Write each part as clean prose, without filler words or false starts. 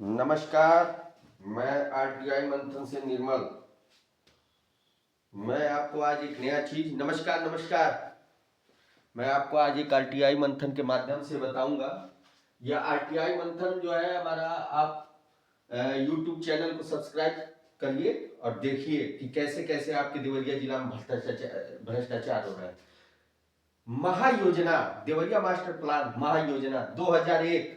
नमस्कार। मैं आरटीआई मंथन से निर्मल। मैं आपको आज एक नया चीज नमस्कार। मैं आपको आज एक आरटीआई मंथन के माध्यम से बताऊंगा। यह आरटीआई मंथन जो है हमारा, आप यूट्यूब चैनल को सब्सक्राइब करिए और देखिए कि कैसे कैसे आपके देवरिया जिला में भ्रष्टाचार हो रहा है। महायोजना, देवरिया मास्टर प्लान महायोजना 2001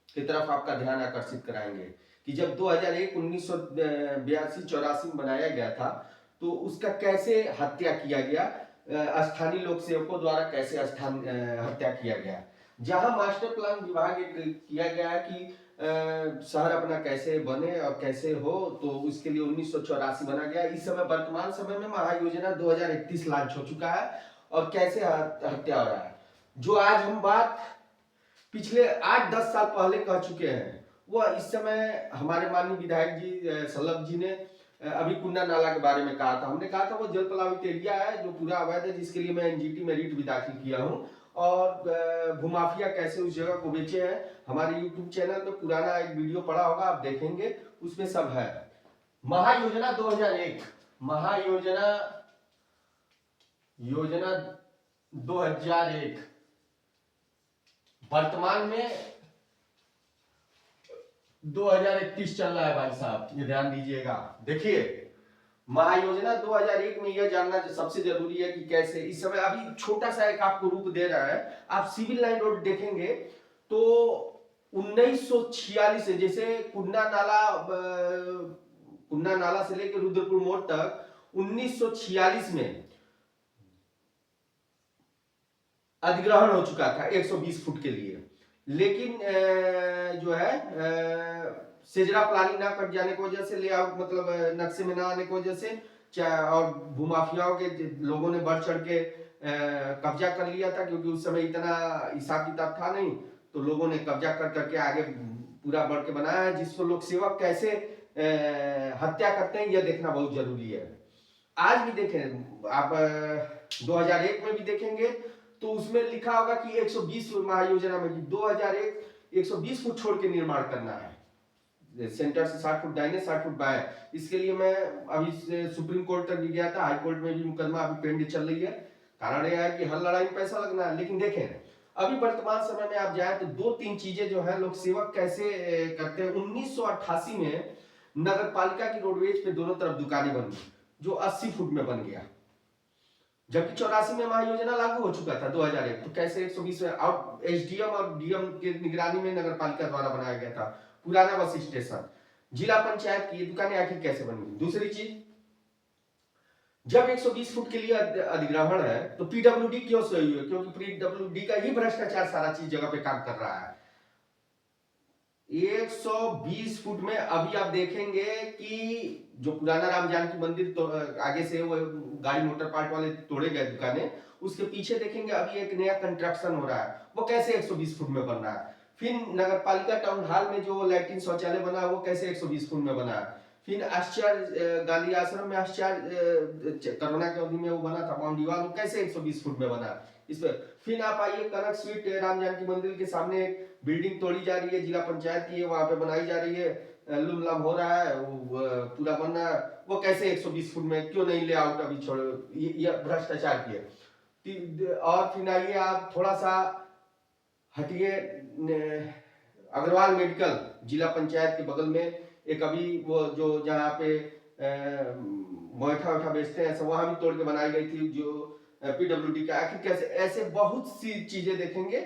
की तरफ आपका ध्यान आकर्षित कराएंगे कि जब 2001 1982-84 में बनाया गया था तो उसका कैसे हत्या किया गया, स्थानीय लोक सेवकों द्वारा कैसे हत्या किया गया। जहां मास्टर प्लान विभाग किया गया है कि शहर अपना कैसे बने और कैसे हो, तो उसके लिए 1984 बना गया। इस समय वर्तमान समय में महायोजना 2031 लॉन्च हो चुका है और कैसे हत्या हो रहा है। जो आज हम बात पिछले 8-10 साल पहले कह चुके हैं, वह इस समय हमारे माननीय विधायक जी सल्लभ जी ने अभी कुन्ना नाला के बारे में कहा था। हमने कहा था वो जल प्लावित एरिया है जो पूरा अवैध है, जिसके लिए मैं एनजीटी में रिट भी दाखिल किया हूँ। और भूमाफिया कैसे उस जगह को बेचे हैं, हमारे यूट्यूब चैनल में पुराना एक वीडियो पड़ा होगा, आप देखेंगे, उसमें सब है। महायोजना 2001, महायोजना योजना 2001 वर्तमान में 2031 चल रहा है भाई साहब, ये ध्यान दीजिएगा। देखिए, महायोजना 2001 में यह जानना सबसे जरूरी है कि कैसे इस समय अभी छोटा सा एक आपको रूप दे रहा है। आप सिविल लाइन रोड देखेंगे तो 1946 से, जैसे कुन्ना नाला से लेकर रुद्रपुर मोड़ तक 1946 में अधिग्रहण हो चुका था 120 फुट के लिए। लेकिन जो है सेजरा प्लानिंग ना कट जाने की वजह से, लेआउट मतलब नक्शे में ना आने की वजह से, और भूमाफियाओं के लोगों ने बढ़ चढ़ के कब्जा कर लिया था, क्योंकि उस समय इतना हिसाब किताब था नहीं, तो लोगों ने कब्जा कर करके आगे पूरा बढ़ के बनाया है। जिसको लोग सेवक कैसे हत्या करते हैं यह देखना बहुत जरूरी है। आज भी देखें आप, 2001 में भी देखेंगे तो उसमें लिखा होगा कि 120 महायोजना में 2001 120 फुट छोड़ के निर्माण करना है, सेंटर से 60 फुट दाहिने 60 फुट बाएं। इसके लिए मैं अभी सुप्रीम कोर्ट तक भी गया था, हाई कोर्ट में भी मुकदमा अभी पेंडिंग चल रही है। कारण यह है कि हर लड़ाई में पैसा लगना है। लेकिन देखें, अभी वर्तमान समय में आप जाए तो 2-3 चीजें जो है लोग सेवक कैसे करते हैं। 1988 में नगर पालिका की रोडवेज पे दोनों तरफ दुकानें बनी, जो 80 फुट में बन गया, जबकि 84 में महायोजना लागू हो चुका था 2001। तो कैसे 120 में, और एसडीएम और डीएम के निगरानी में नगर पालिका द्वारा बनाया गया था पुराना बस स्टेशन, जिला पंचायत की ये दुकानें आखिर कैसे बनी। दूसरी चीज, जब 120 फुट के लिए अधिग्रहण है तो पीडब्ल्यूडी क्यों सही है, क्योंकि पीडब्ल्यूडी का ही भ्रष्टाचार सारा चीज जगह पे काम कर रहा है। 120 फुट में अभी आप देखेंगे कि जो पुराना राम जानकी मंदिर तो आगे से वो गाड़ी मोटर पार्ट वाले तोड़े गए दुकानें, उसके पीछे देखेंगे अभी एक नया कंस्ट्रक्शन हो रहा है, वो कैसे 120 फुट में बन रहा है। फिर नगर पालिका टाउन हॉल में जो लैट्रिन शौचालय बना है वो कैसे 120 फुट में बना है। फिर आश्चर्य गांधी आश्रम में आश्चर्य कोरोना के अवधि में वो बना था बाउंड्री वाल, वो कैसे 120 फुट में बना इस पर। फिर आप आइए कनक स्वीट राम जानकी मंदिर के सामने बिल्डिंग तोड़ी जा रही है, जिला पंचायत की है, वहां पे बनाई जा रही है, लुमलम हो रहा है, वो पूरा बन रहा है, वो कैसे 120 फुट में, क्यों नहीं ले आउट अभी छोड़ो, ये भ्रष्टाचार की है। और फिर आइए आप थोड़ा सा हटिए, अग्रवाल मेडिकल जिला पंचायत के बगल में एक अभी वो जो जहाँ पे मोइठा बेचते हैं, वहां भी तोड़ के बनाई गई थी, जो पीडब्ल्यूडी का। आखिर कैसे, ऐसे बहुत सी चीजें देखेंगे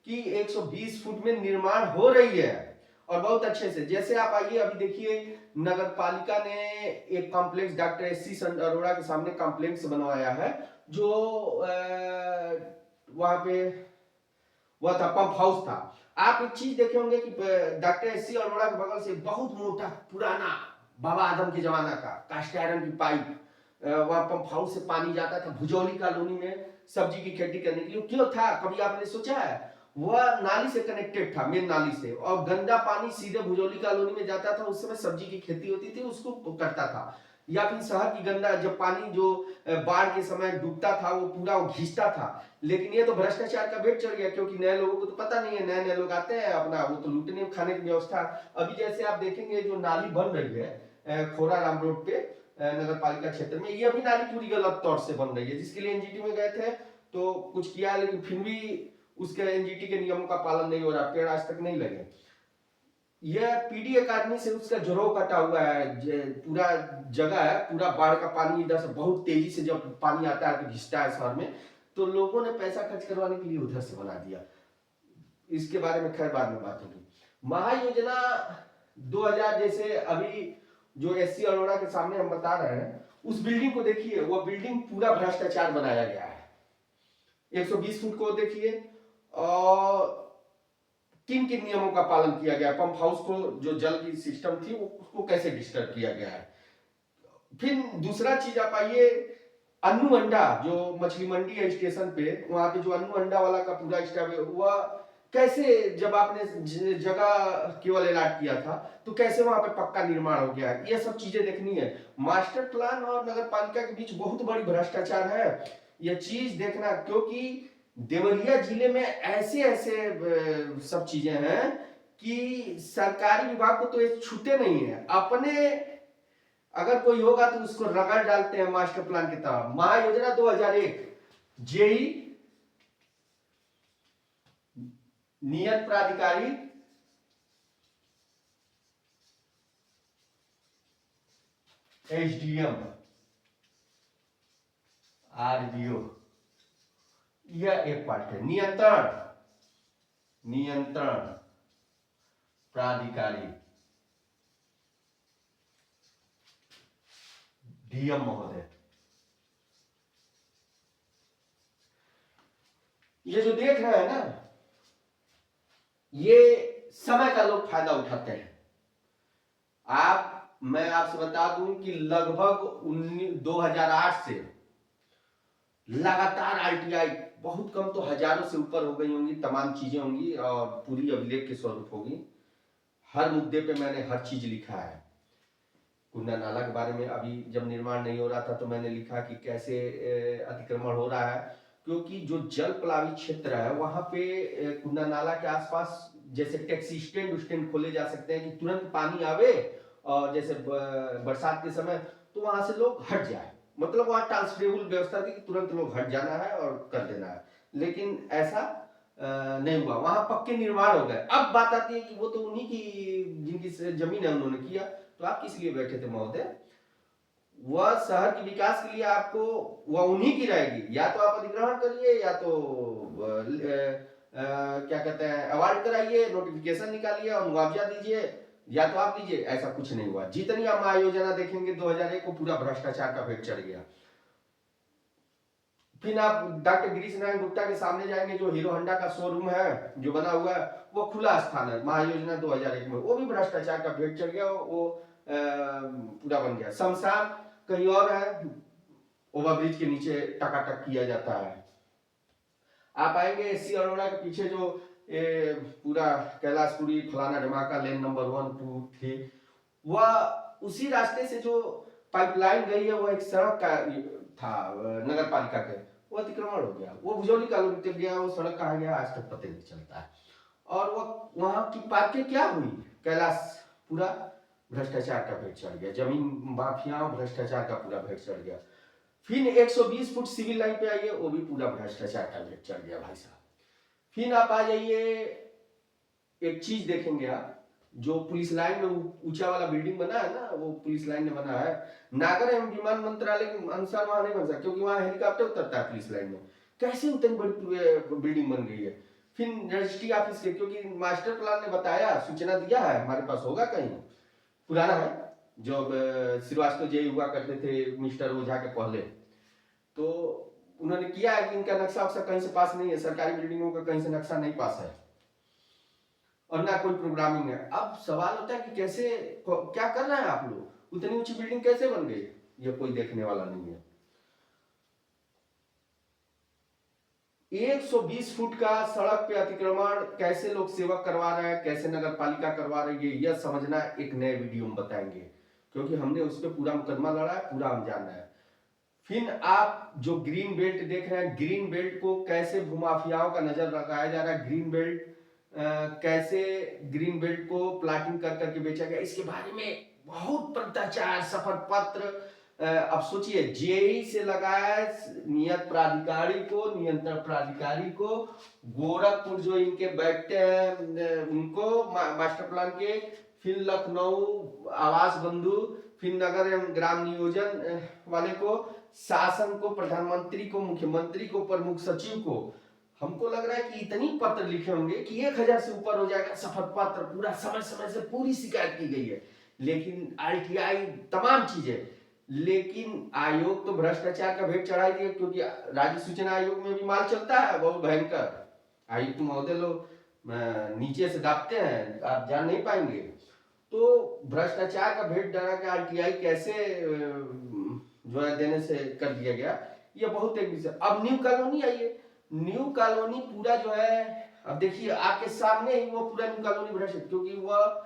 कि 120 फुट में निर्माण हो रही है और बहुत अच्छे से। जैसे आप आइए अभी देखिए, नगर पालिका ने एक कॉम्प्लेक्स डॉक्टर एस.सी. अरोड़ा के सामने कॉम्प्लेक्स बनवाया है, जो वहां पे वह था पंप हाउस था। आप एक चीज देखे होंगे कि डॉक्टर एस.सी. अरोड़ा के बगल से बहुत मोटा पुराना बाबा आदम के जमाना का कास्ट आयरन की पाइप, वहां पंप हाउस से पानी जाता था भुजौली कॉलोनी में सब्जी की खेती करने के लिए। क्यों था, कभी आपने सोचा है? वह नाली से कनेक्टेड था, मेन नाली से, और गंदा पानी सीधे भुजौली कॉलोनी में जाता था। उस समय सब्जी की खेती होती थी, उसको करता था। या फिर शहर की गंदा जब पानी जो बाढ़ के समय डूबता था, वो पूरा घिसता था। लेकिन ये तो भ्रष्टाचार का भेंट चढ़ गया, क्योंकि नए लोगों को तो पता नहीं है, नए नए लोग आते हैं अपना वो तो लूटने खाने की व्यवस्था। अभी जैसे आप देखेंगे जो नाली बन रही है खोरा राम रोड पे नगर पालिका क्षेत्र में, ये अभी नाली पूरी गलत तौर से बन रही है, जिसके लिए एनजीटी में गए थे तो कुछ किया, लेकिन फिर भी उसके एनजीटी के नियमों का पालन नहीं हो रहा, पेड़ आज तक नहीं लगे। यह पीडी अकादमी से उसका जोरो कटा हुआ है, पूरा जगह है, पूरा बाढ़ का पानी इधर से बहुत तेजी से जब पानी आता है तो घिसता है शहर में, तो लोगों ने पैसा खर्च करवाने के लिए उधर से बना दिया। इसके बारे में खैर बाद में बात होगी। महायोजना 2000 जैसे अभी जो एससी अरोड़ा के सामने हम बता रहे हैं, उस बिल्डिंग को देखिए, वो बिल्डिंग पूरा भ्रष्टाचार बनाया गया है। 120 फुट को देखिए, और किन किन नियमों का पालन किया गया, पंप हाउस को जो जल की सिस्टम थी उसको कैसे डिस्टर्ब किया गया है। फिर दूसरा चीज आप आइए, अन्नू अंडा जो मछली मंडी है स्टेशन पे, वहां पे जो अन्नू अंडा वाला का पूरा स्टाफ है, वह कैसे जब आपने जगह केवल अलॉट किया था तो कैसे वहां पे पक्का निर्माण हो गया, ये सब चीजें देखनी है। मास्टर प्लान और नगर पालिका के बीच बहुत बड़ी भ्रष्टाचार है, यह चीज देखना, क्योंकि देवरिया जिले में ऐसे ऐसे सब चीजें हैं कि सरकारी विभाग को तो ये छूते नहीं है, अपने अगर कोई होगा तो उसको रगड़ डालते हैं मास्टर प्लान की तरह। महायोजना 2001 जेई नियत प्राधिकारी एसडीएम आरडीओ, यह एक पार्ट है। नियंत्रण प्राधिकारी डीएम महोदय। ये जो देख रहे हैं ना, ये समय का लोग फायदा उठाते हैं। मैं आपसे बता दूं कि लगभग 2008 से लगातार आरटीआई, बहुत कम तो हजारों से ऊपर हो गई होंगी, तमाम चीजें होंगी और पूरी अभिलेख के स्वरूप होगी। हर मुद्दे पे मैंने हर चीज लिखा है। कुंडा नाला के बारे में अभी जब निर्माण नहीं हो रहा था तो मैंने लिखा कि कैसे अतिक्रमण हो रहा है, क्योंकि जो जल प्लावी क्षेत्र है वहां पे कुंडा नाला के आसपास जैसे टैक्सी स्टैंड खोले जा सकते हैं कि तुरंत पानी आवे और जैसे बरसात के समय तो वहां से लोग हट जाए, मतलब वहां ट्रांसफरेबल व्यवस्था थी कि तुरंत लोग हट जाना है और कर देना है, लेकिन ऐसा नहीं हुआ, वहां पक्के निर्माण हो गए। अब बात आती है कि वो तो उन्हीं की जिनकी जमीन है उन्होंने किया, तो आप किस लिए बैठे थे महोदय? वह शहर के विकास के लिए आपको वह उन्हीं की रहेगी, या तो आप अधिग्रहण करिए या तो क्या कहते हैं अवार्ड कराइए, नोटिफिकेशन निकालिए और मुआवजा दीजिए, या तो आप दीजिए। ऐसा कुछ नहीं हुआ। जितनी आप महायोजना देखेंगे 2001 को पूरा भ्रष्टाचार का भेंट चढ़ गया। फिर आप डॉक्टर गिरीश नारायण गुप्ता के सामने जाएंगे, जो हीरो होंडा का शोरूम है जो बना हुआ है, वो खुला स्थान है महायोजना 2001 में, वो भी भ्रष्टाचार का भेंट चढ़ गया, वो पूरा बन गया। शमशान कहीं और है, ओवरब्रिज के नीचे टकाटक किया जाता है। आप आएंगे एससी अरोड़ा के पीछे जो पूरा कैलाशपुरी फलाना धमाका लेन नंबर 1 2 3, वह उसी रास्ते से जो पाइपलाइन गई है, वो एक सड़क का था नगर पालिका के, वो अतिक्रमण हो गया, वो भुजौली कॉलोनी तक गया, वो सड़क कहाँ गया आज तक पता नहीं चलता है। और वो वहां की पार्कें क्या हुई, कैलाश पूरा भ्रष्टाचार का भेंट चढ़ गया, जमीन माफिया भ्रष्टाचार का पूरा भेंट चढ़ गया। फिर 120 फुट सिविल लाइन पे आइए, वो भी पूरा भ्रष्टाचार का भेंट चढ़ गया भाई साहब। फिर आप आ जाइए, एक चीज देखेंगे आप, जो पुलिस लाइन में ऊंचा वाला बिल्डिंग बना है ना, वो पुलिस लाइन में बना है, नागर एवं विमान मंत्रालय के अनुसार वहां नहीं बन सकता, क्योंकि वहां हेलीकॉप्टर उतरता है पुलिस लाइन में। कैसे उतनी बड़ी बिल्डिंग बन गई है? फिर रजिस्ट्री ऑफिस के, क्योंकि मास्टर प्लान ने बताया, सूचना दिया है, हमारे पास होगा कहीं पुराना है, जो श्रीवास्तव जी हुआ करते थे मिस्टर ओझा के पहले, तो उन्होंने किया है कि इनका नक्शा वक्शा कहीं से पास नहीं है, सरकारी बिल्डिंगों का कहीं से नक्शा नहीं पास है और ना कोई प्रोग्रामिंग है। अब सवाल होता है कि कैसे, क्या कर रहे हैं आप लोग, उतनी ऊंची बिल्डिंग कैसे बन गई, ये कोई देखने वाला नहीं है। 120 फुट का सड़क पे अतिक्रमण कैसे लोग सेवक करवा रहे हैं, कैसे नगर पालिका करवा रही है, यह समझना एक नए वीडियो में बताएंगे, क्योंकि हमने उस पर पूरा मुकदमा लड़ा है, पूरा हम जान रहे हैं। फिर आप जो ग्रीन बेल्ट देख रहे हैं, ग्रीन बेल्ट को कैसे भूमाफियाओं का नजर लगाया जा रहा है, ग्रीन बेल्ट कैसे ग्रीन बेल्ट को प्लाटिंग कर करके बेचा गया, इसके बारे में बहुत भ्रष्टाचार, शपथ पत्र। अब सोचिए, जेई से लगाया नियत प्राधिकारी को, नियंत्रण प्राधिकारी को, गोरखपुर जो इनके बैठते हैं उनको मास्टर प्लान के, फिर लखनऊ आवास बंधु, फिर नगर एवं ग्राम नियोजन वाले को, शासन को, प्रधानमंत्री को, मुख्यमंत्री को, प्रमुख सचिव को। हमको लग रहा है कि इतनी पत्र लिखे होंगे कि 1000 से ऊपर हो जाएगा शपथ पत्र, पूरा समय समय से पूरी शिकायत की गई है, लेकिन आरटीआई तमाम चीजें। लेकिन आयोग तो भ्रष्टाचार का भेंट चढ़ाई दिया, क्योंकि राज्य सूचना आयोग में भी माल चलता है बहुत भयंकर। आयुक्त महोदय लोग नीचे से दाबते हैं, आप जान नहीं पाएंगे। तो भ्रष्टाचार का भेंट डरा के आरटीआई कैसे जो है देने से कर दिया गया, ये बहुत एक विषय। अब न्यू कॉलोनी आइए, न्यू कॉलोनी पूरा जो है, अब देखिए आपके सामने ही वो पूरा न्यू कॉलोनी भ्रष्ट, क्योंकि वह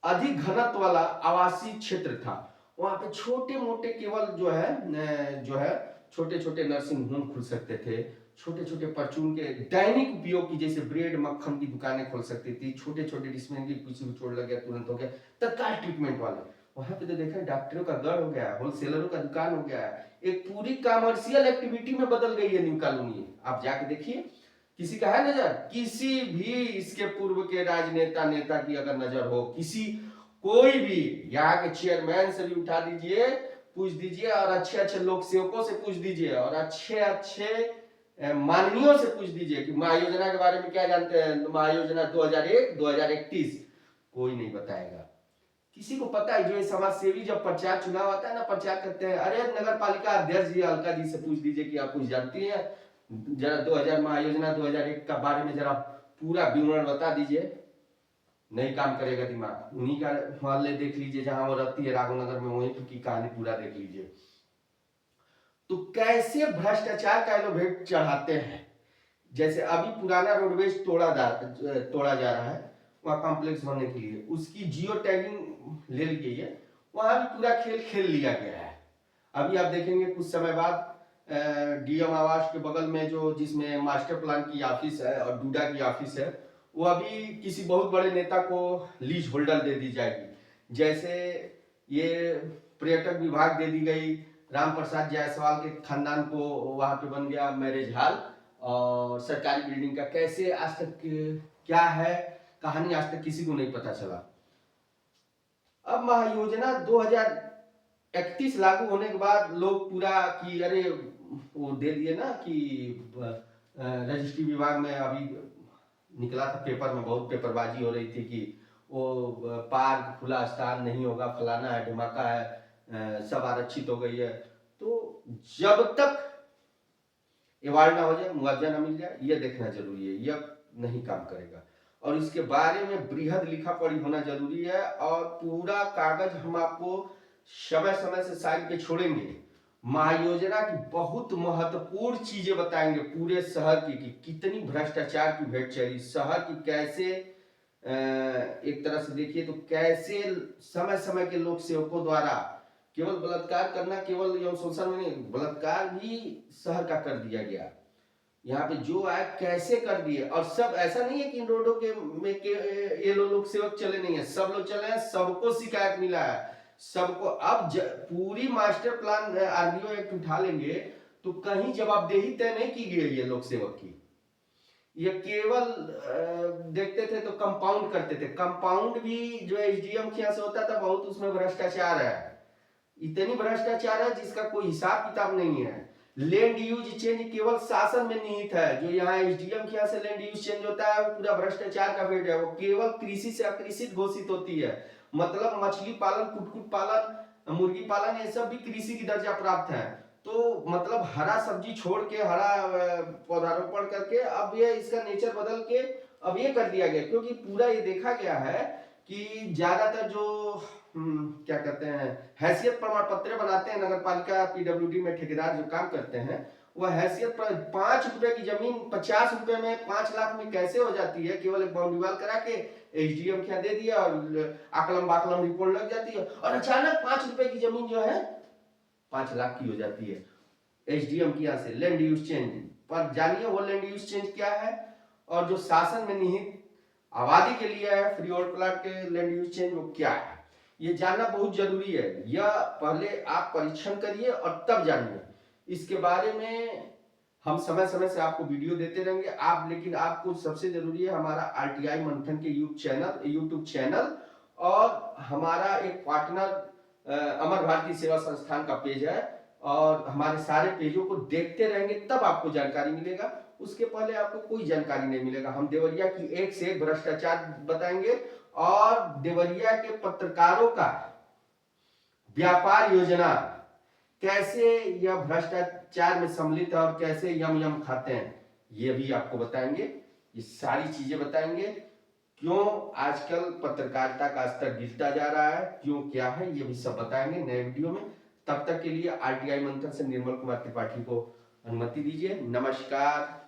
अधिक घनत्व वाला आवासीय क्षेत्र था। वहां पे छोटे मोटे केवल जो है छोटे छोटे नर्सिंग होम खुल सकते थे, छोटे छोटे परचून के दैनिक उपयोग की, जैसे ब्रेड मक्खन की दुकानें खोल सकती थी, छोटे छोटे डिस्पेंसरी, किसी को चोट लग गया तुरंत हो गया, तत्काल ट्रीटमेंट वाले। वहां पे तो देखा डॉक्टरों का गढ़ हो गया, होलसेलरों का दुकान हो गया, एक पूरी कमर्शियल एक्टिविटी में बदल गई है न्यू कॉलोनी। आप जाके देखिए, किसी का है नजर, किसी भी इसके पूर्व के राजनेता नेता की अगर नजर हो, किसी कोई भी यहाँ के चेयरमैन से भी उठा दीजिए, पूछ दीजिए, और अच्छे अच्छे लोक सेवकों से पूछ दीजिए, और अच्छे अच्छे माननीयों से पूछ दीजिए कि महायोजना के बारे में क्या जानते हैं, महायोजना 2001-2031, कोई नहीं बताएगा। किसी को पता है? जो समाज सेवी जब प्रचार चुनाव आता है ना, प्रचार करते हैं, अरे नगर पालिका अध्यक्ष जी अलका जी से पूछ दीजिए कि आप कुछ जानती हैं, जरा 2000 महायोजना 2001 का बारे में जरा पूरा विवरण बता दीजिए। नहीं काम करेगा दिमाग। उन्हीं का मोहल्ले देख लीजिए जहां वो रहती है, राघवनगर में, वहीं की कहानी पूरा देख लीजिए। तो कैसे भ्रष्टाचार का भेंट चढ़ाते हैं। जैसे अभी पुराना रोडवेज तोड़ा जा रहा है, वहां कॉम्प्लेक्स बनने के लिए उसकी जियो टैगिंग ले ली गई है, वहां भी पूरा खेल खेल लिया गया है। अभी आप देखेंगे कुछ समय बाद डीएम आवास के बगल में जो, जिसमें मास्टर प्लान की ऑफिस है और डूडा की ऑफिस है, वो अभी किसी बहुत बड़े नेता को लीज होल्डर दे दी जाएगी। जैसे ये पर्यटक विभाग दे दी गई राम प्रसाद जायसवाल के खानदान को, वहां पे बन गया मैरिज हॉल और सरकारी बिल्डिंग का। कैसे आज तक क्या है कहानी, आज तक किसी को नहीं पता चला। अब महायोजना 2031 लागू होने के बाद लोग पूरा कि अरे वो दे दिए ना कि रजिस्ट्री विभाग में अभी निकला था पेपर में, बहुत पेपरबाजी हो रही थी कि वो पार्क खुला स्थान नहीं होगा, फलाना है, ढिमाका है, सब आरक्षित हो गई है। तो जब तक एवार्ड ना हो जाए, मुआवजा ना मिल जाए, यह देखना जरूरी है, यह नहीं काम करेगा। और इसके बारे में बृहद लिखा पढ़ी होना जरूरी है, और पूरा कागज हम आपको समय समय से साइड पे छोड़ेंगे। महायोजना की बहुत महत्वपूर्ण चीजें बताएंगे पूरे शहर की, कि कितनी भ्रष्टाचार की भेंट चढ़ी, शहर की कैसे एक तरह से देखिए तो कैसे समय समय के लोक सेवकों द्वारा केवल बलात्कार करना, केवल यौन शोषण में नहीं, बलात्कार भी शहर का कर दिया गया। यहाँ पे जो आए कैसे कर दिए, और सब ऐसा नहीं है कि इन रोडों के में के ये लोग सेवक चले नहीं है, सब लोग चले हैं, सबको शिकायत मिला है, सबको। अब पूरी मास्टर प्लान आरडीओ एक्ट उठा लेंगे तो कहीं जवाबदेही तय नहीं की गई है लोक सेवक की। ये केवल देखते थे तो कंपाउंड करते थे, कंपाउंड भी जो एसडीएम के यहाँ से होता था बहुत, उसमें भ्रष्टाचार है, इतनी भ्रष्टाचार है जिसका कोई हिसाब किताब नहीं है। लैंड यूज चेंज केवल शासन में निहित है, जो यहाँ एसडीएम के यहाँ से लैंड यूज चेंज होता है वो पूरा भ्रष्टाचार का भेंट है, वो केवल कृषि से अकृषित घोषित होती है। मतलब मछली पालन, कुक्कुट पालन, मुर्गी पालन, ये सब भी कृषि की दर्जा प्राप्त है। तो मतलब हरा सब्जी छोड़ के, हरा पौधारोपण करके अब ये इसका नेचर बदल के अब ये कर दिया गया, क्योंकि पूरा ये देखा गया है कि ज्यादातर जो क्या कहते हैं हैसियत प्रमाण पत्र बनाते हैं नगर पालिका पीडब्ल्यूडी में, ठेकेदार जो काम करते हैं, वह हैसियत पर 5 रुपए की जमीन 50 रुपए में 5 लाख में कैसे हो जाती है, केवल एक बाउंड्री वाल करा के एसडीएम क्या दे दिया और आकलम बाकलम रिपोर्ट लग जाती है, और अचानक 5 रुपए की जमीन जो है 5 लाख की हो जाती है। एसडीएम की यहाँ से लैंड यूज चेंज पर जानिए वो लैंड यूज चेंज क्या है, और जो शासन में निहित आबादी के लिए है फ्री होल्ड प्लाट के लैंड यूज चेंज, वो क्या है, ये जानना बहुत जरूरी है। यह पहले आप परीक्षण करिए और तब जानिए। इसके बारे में हम समय समय से आपको वीडियो देते रहेंगे आप, लेकिन आपको सबसे जरूरी है हमारा आरटीआई मंथन के यूट्यूब चैनल और हमारा एक पार्टनर अमर भारतीय सेवा संस्थान का पेज है, और हमारे सारे पेजों को देखते रहेंगे तब आपको जानकारी मिलेगा। उसके पहले आपको कोई जानकारी नहीं मिलेगा। हम देवरिया की एक से एक भ्रष्टाचार बताएंगे और देवरिया के पत्रकारों का व्यापार योजना, कैसे यह भ्रष्टाचार में सम्मिलित है और कैसे यम यम खाते हैं, ये भी आपको बताएंगे। ये सारी चीजें बताएंगे, क्यों आजकल पत्रकारिता का स्तर गिरता जा रहा है, क्यों क्या है, ये भी सब बताएंगे नए वीडियो में। तब तक के लिए आरटीआई मंथन से निर्मल कुमार त्रिपाठी को अनुमति दीजिए। नमस्कार।